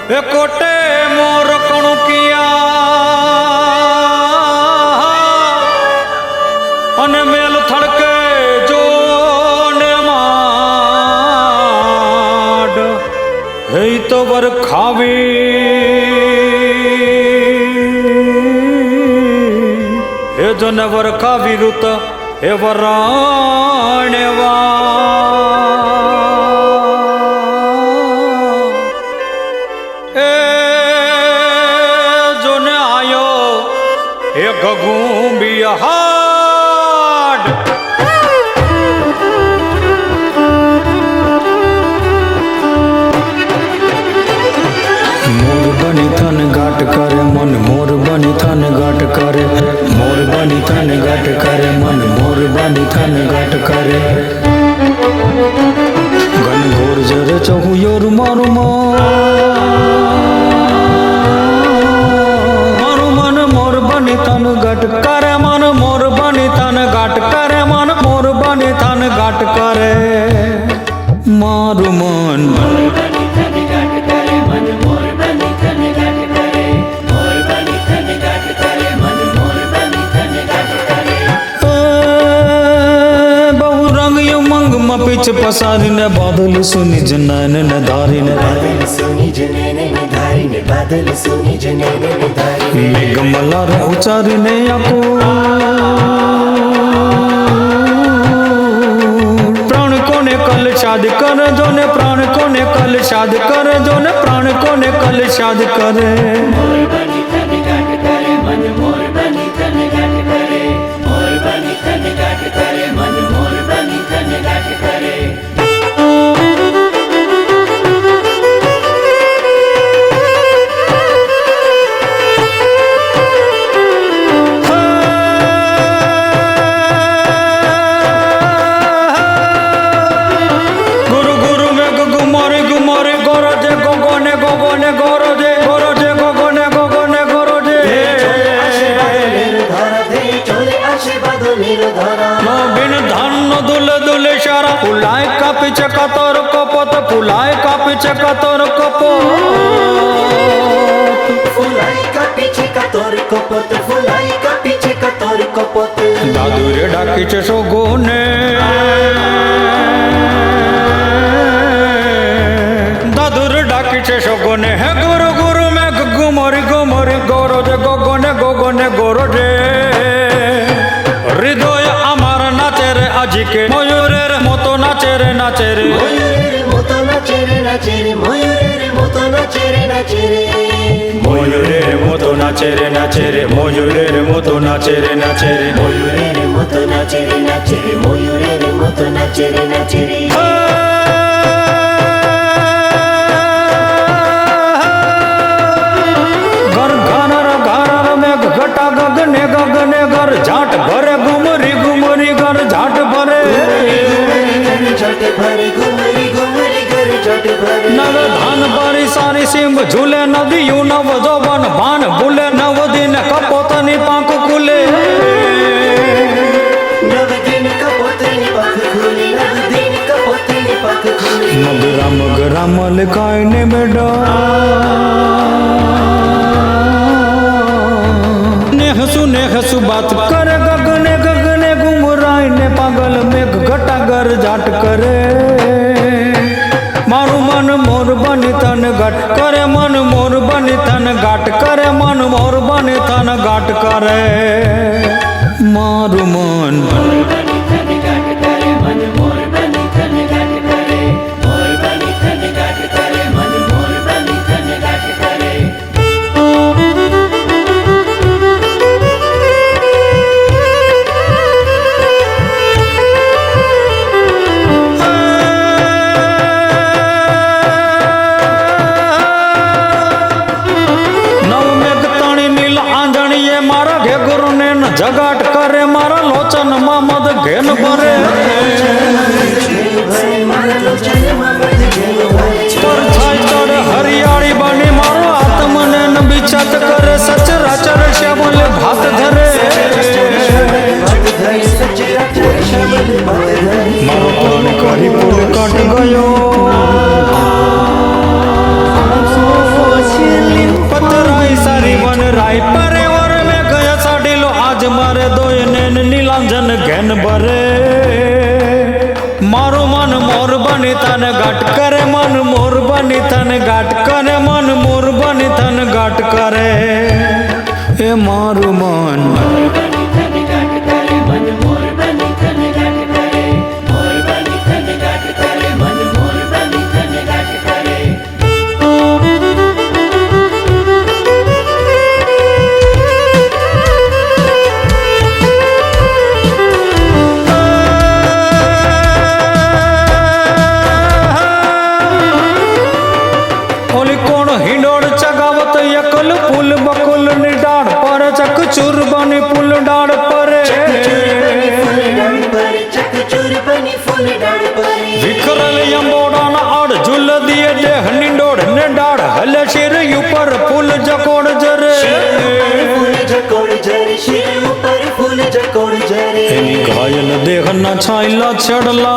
ए कोटे मोर कणुकिया अने मेल थड़के जो ने माड हे तो वर खावी हे जो ने वर खावी रुत हे वराणवा गगूंबिया हाड मोर बनी थन घाट करे मन मोर बनी थन घाट करे मोर बनी थन घाट करे मन मोर बनी थन घाट करे घन घोर जर चहु योर मारू तन घट करे मन मोर बनी तन घट करे मन मोर बनी तन घट करे मारू मन बहु रंग उमंग पिछ पसारी ने बादल सुनी जनैन न धारी ने बादल सुनी जनैन न धारी ने बादल सुनी जनैन न धारी ने मेघ मल्हार उचारी ने आको प्राण कोने कल शाद कर जो ने प्राण कोने कल शाद कर जो ने प्राण कोने कल शाद करे मोर बनी तन घाट करे मन मोर बनी तन घाट करे मोर बनी तन घाट करे मन मोर बनी तन घाट करे फुलाए का पीछे का तोर कपोत फुलाए का पीछे का तोर कपोत फुलाई का पीछे का तोर कपोत फुलाई का पीछे का तोर कपोत दादू रे डाकी चे सोगोने दादू रे डाकी चे सोगोने है गुरु गुरु में गुमोरी गुमोरी गोरो जे गोगोने गोगोने गोरो जे हृदय अमर नाचे रे अजी के मयूरे मोतो नाचे रे मयूरे मोतो नाचे रे मयूरे मोतो नाचे रे मयूरे मोतो नाचे रे मयूरे मोतो नाचे रे मयूरे मोतो नाचे रे मयूरे मोतो नाचे रे घर घानर घानर में घटा गगने गगने घर झाट भरे घुमरी घुमरी घर झाट भरे नव धान बारी सारी सिंह झूले नदियों नव जोवन भान भूले नव दिन कपोतनी पांख खुले मगरा मगरा मलकाई ने बेडा ने हसु बात करे गगने गगने घुमराई ने पागल मेघ घटा घर झाट करे मारू मन मोर बनी तन घट करे मन मोर बनी तन घाट करे मन मोर बनी तन घाट करे मारू मन जगाट करे मारा लोचन मामद મન મોર બની તન ગાટ કરે મન મોર બની તન ગાટ કરે એ મારું મન મોર બની તન ગાટ કરે મન મોર બની તન ગાટ કરે મોર બની તન ગાટ કરે મન મોર બની તન ગાટ કરે ઓલી કોણ હિંડોળ ચગાવત એકલ ફૂલ બકુલ ની ડાળ પર ચક ચૂર બની ફૂલ ડાળ પરે વિખરલ અંબોડાના આડ ઝૂલ દિયે દેહ નિંડોળ ને ડાળ હલે શિર ઉપર ફૂલ જકોડ જરે એની ઘાયલ દેહ ના છાયલા છડલા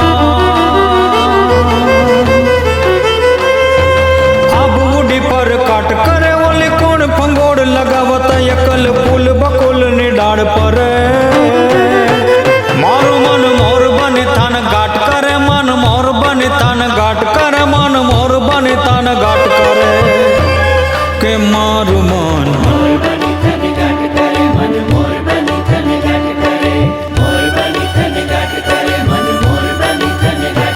આબુડી પર કાટ કરે ઓલી કોણ ભંગોળ લગાવત એકલ ફૂલ બકુલ ની ડાળ પરે મારું મન મોર બની તન ગાટ કરે મન મોર બની તન ગાટ કરે મન